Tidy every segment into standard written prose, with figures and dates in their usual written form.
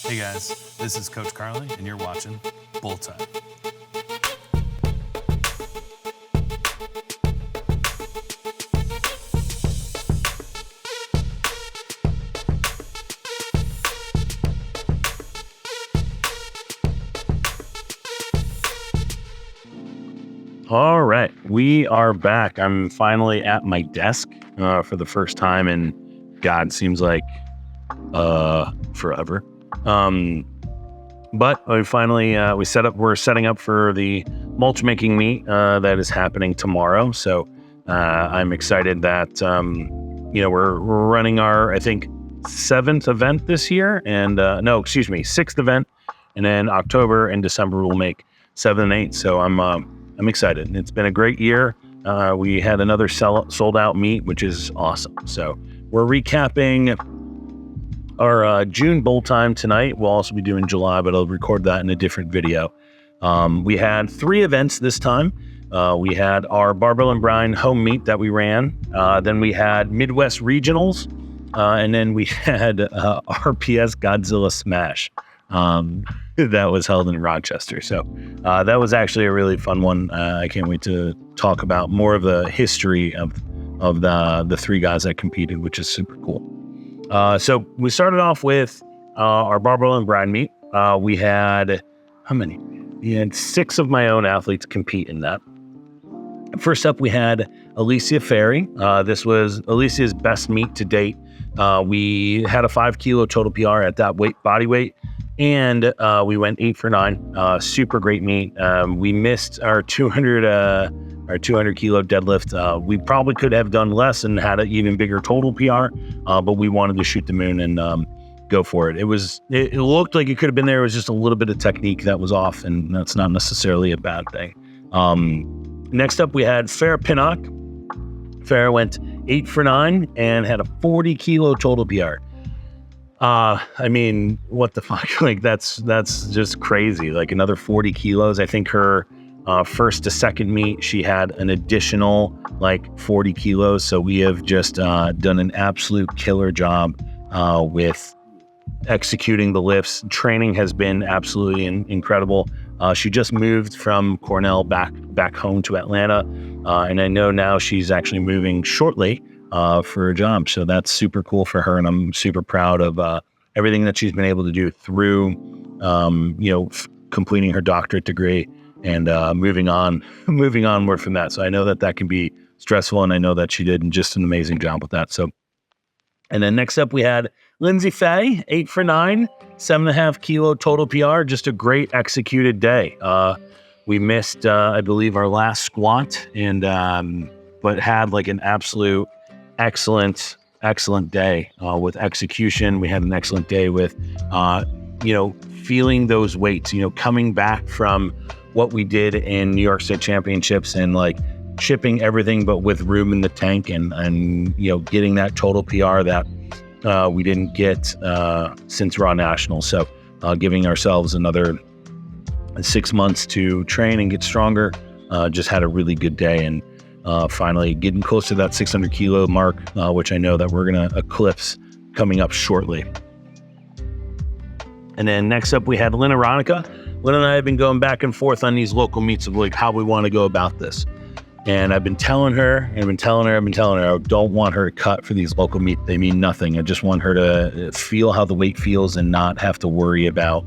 Hey guys, this is Coach Carly, and you're watching Bull Time. All right, we are back. I'm finally at my desk for the first time in, God, seems like forever. But we're setting up for the mulch making meet that is happening tomorrow. So I'm excited that we're running our, I think, 7th event this year, and sixth event, and then October and December we'll make 7 and 8. So I'm excited. It's been a great year. We had another sold out meet, which is awesome. So we're recapping our June Bull Time tonight. We'll also be doing July, but I'll record that in a different video. We had 3 events this time. We had our Barbell and Brine home meet that we ran. Then we had Midwest Regionals. And then we had RPS Godzilla Smash. That was held in Rochester. So that was actually a really fun one. I can't wait to talk about more of the history of the 3 guys that competed, which is super cool. So we started off with our Barbell and Brine meet. We had, how many? We had 6 of my own athletes compete in that. First up, we had Alicia Ferry. This was Alicia's best meet to date. We had a 5 kilo total PR at that body weight. And we went 8 for 9. Super great meet. We missed our 200 kilo deadlift. We probably could have done less and had an even bigger total PR, but we wanted to shoot the moon and go for it. It looked like it could have been there. It was just a little bit of technique that was off, and that's not necessarily a bad thing. Next up, we had Farah Pinnock. Farah went 8 for 9 and had a 40 kilo total PR. I mean, what the fuck? Like that's just crazy. Like another 40 kilos. I think her first to second meet, she had an additional 40 kilos. So we have just done an absolute killer job with executing the lifts. Training has been absolutely incredible. She just moved from Cornell back home to Atlanta, and I know now she's actually moving shortly for a job. So that's super cool for her. And I'm super proud of everything that she's been able to do through, completing her doctorate degree and moving onward from that. So I know that can be stressful, and I know that she did just an amazing job with that. So, and then next up we had Lindsay Fay, 8 for 9, 7.5 kilo total PR, just a great executed day. We missed, I believe, our last squat, and but had an absolute excellent day with execution. We had an excellent day with, feeling those weights, coming back from what we did in New York State Championships and shipping everything, but with room in the tank and getting that total PR that we didn't get since Raw Nationals. So giving ourselves another 6 months to train and get stronger. Just had a really good day, and finally getting close to that 600 kilo mark, which I know that we're going to eclipse coming up shortly. And then next up, we had Lynn Aronica. Lynn and I have been going back and forth on these local meets of how we want to go about this. And I've been telling her, I don't want her to cut for these local meets. They mean nothing. I just want her to feel how the weight feels and not have to worry about,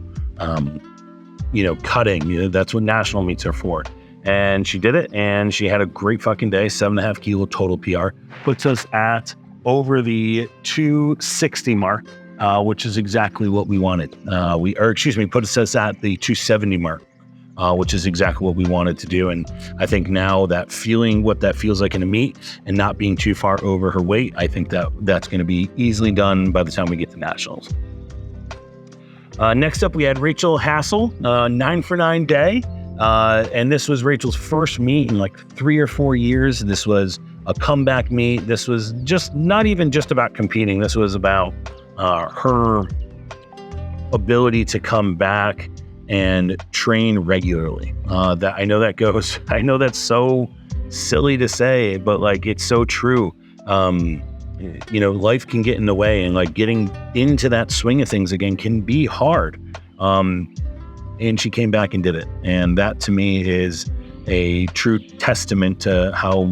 cutting. That's what national meets are for. And she did it, and she had a great fucking day. 7.5 kilo total PR puts us at over the 260 mark, which is exactly what we wanted. Puts us at the 270 mark, which is exactly what we wanted to do. And I think now that feeling what that feels like in a meet and not being too far over her weight, I think that's going to be easily done by the time we get to nationals. Next up, we had Rachel Hassel, 9 for 9 day. And this was Rachel's first meet in 3 or 4 years. This was a comeback meet. This was just not even just about competing. This was about her ability to come back and train regularly. I know that's so silly to say, but it's so true. life can get in the way, and like getting into that swing of things again can be hard. And she came back and did it. And that to me is a true testament to how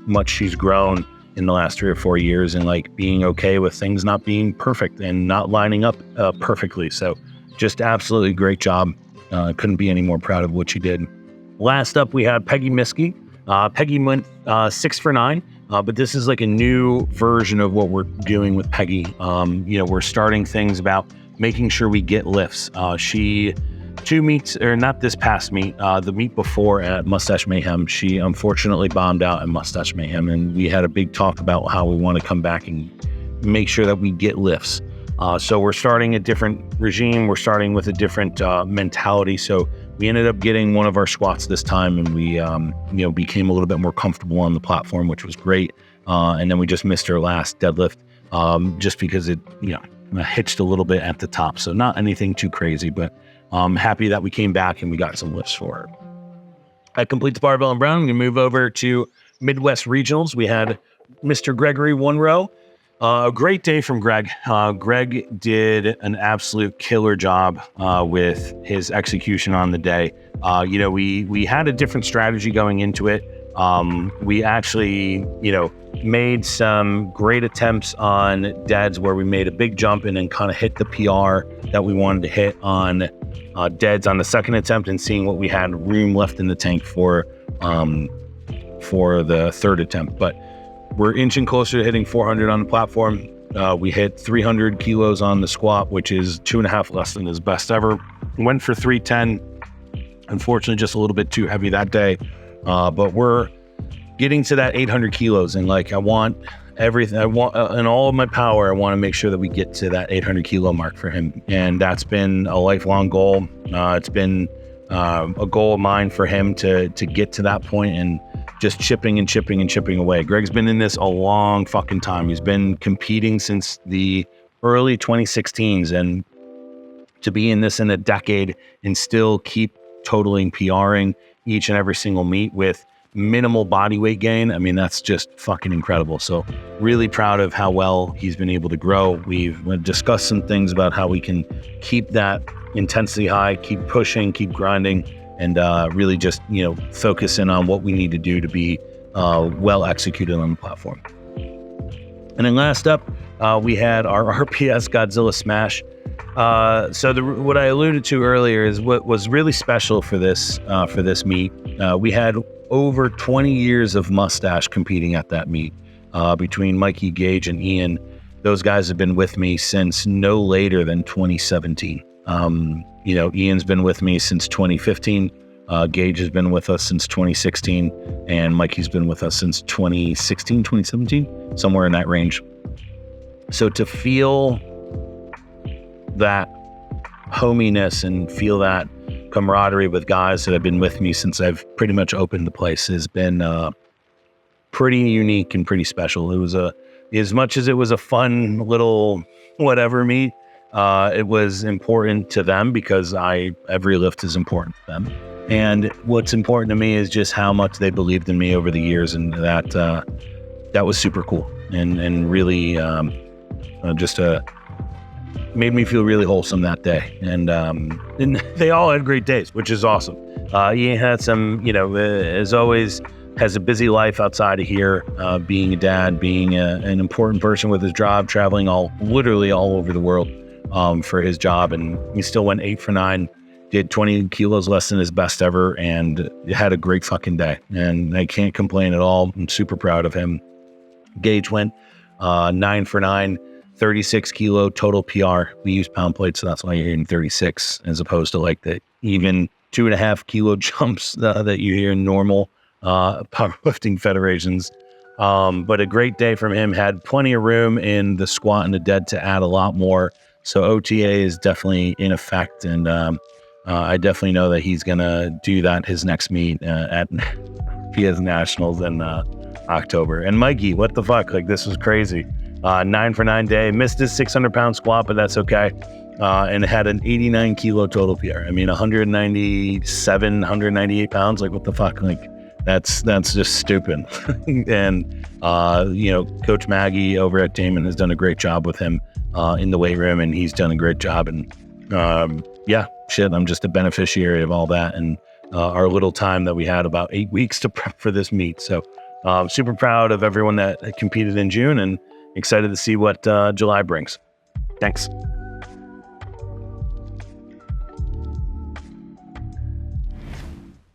much she's grown in the last 3 or 4 years, and like being okay with things not being perfect and not lining up perfectly. So just absolutely great job. Couldn't be any more proud of what she did. Last up, we had Peggy Miskey. Peggy went 6 for 9, but this is like a new version of what we're doing with Peggy. We're starting things about making sure we get lifts. She 2 meets, or not this past meet, the meet before at Mustache Mayhem, she unfortunately bombed out at Mustache Mayhem, and we had a big talk about how we want to come back and make sure that we get lifts. So we're starting a different regime. We're starting with a different mentality. So we ended up getting one of our squats this time, and we became a little bit more comfortable on the platform, which was great. And then we just missed our last deadlift just because it hitched a little bit at the top. So not anything too crazy, but I'm happy that we came back and we got some lifts for her. That completes Barbell and Brown. I'm going to move over to Midwest Regionals. We had Mr. Gregory One-Row. A great day from Greg. Greg did an absolute killer job with his execution on the day. We had a different strategy going into it. We actually, made some great attempts on deads where we made a big jump and then kind of hit the PR that we wanted to hit on deads on the second attempt, and seeing what we had room left in the tank for the third attempt. But we're inching closer to hitting 400 on the platform. We hit 300 kilos on the squat, which is 2.5 less than his best ever. Went for 310. Unfortunately, just a little bit too heavy that day. But we're getting to that 800 kilos, and like I want everything. I want in all of my power. I want to make sure that we get to that 800 kilo mark for him, and that's been a lifelong goal. It's been a goal of mine for him to get to that point, and just chipping away. Greg's been in this a long fucking time. He's been competing since the early 2016s, and to be in this in a decade and still keep totaling PRing each and every single meet with minimal body weight gain, I mean, that's just fucking incredible. So really proud of how well he's been able to grow. We've discussed some things about how we can keep that intensity high, keep pushing, keep grinding, and really just, focus in on what we need to do to be well executed on the platform. And then last up, we had our RPS Godzilla Smash. What I alluded to earlier is what was really special for this meet. We had over 20 years of Mustache competing at that meet between Mikey, Gage, and Ian. Those guys have been with me since no later than 2017. Ian's been with me since 2015. Gage has been with us since 2016, and Mikey's been with us since 2016, 2017, somewhere in that range. So to feel that hominess and feel that camaraderie with guys that have been with me since I've pretty much opened the place has been pretty unique and pretty special. It was as much as it was a fun little whatever meet, it was important to them because every lift is important to them. And what's important to me is just how much they believed in me over the years, and that was super cool and really made me feel really wholesome that day. And they all had great days, which is awesome. Ian had some, as always, has a busy life outside of here, being a dad, being an important person with his job, traveling literally all over the world for his job. And he still went 8 for 9, did 20 kilos less than his best ever, and had a great fucking day. And I can't complain at all. I'm super proud of him. Gage went 9 for 9, 36 kilo total PR. We use pound plates, so that's why you're hearing 36 as opposed to like the even 2.5 kilo jumps that you hear in normal powerlifting federations. But a great day from him. Had plenty of room in the squat and the dead to add a lot more. So OTA is definitely in effect, and I definitely know that he's gonna do that his next meet at PS Nationals in October. And Mikey, what the fuck? Like, this was crazy. 9 for 9 day, missed his 600-pound squat, but that's okay. And had an 89 kilo total PR. I mean, 197, 198 pounds. Like, what the fuck? Like, That's just stupid. And Coach Maggie over at Damon has done a great job with him in the weight room, and he's done a great job. And I'm just a beneficiary of all that, and our little time that we had, about 8 weeks to prep for this meet. So super proud of everyone that competed in June, and excited to see what July brings. Thanks.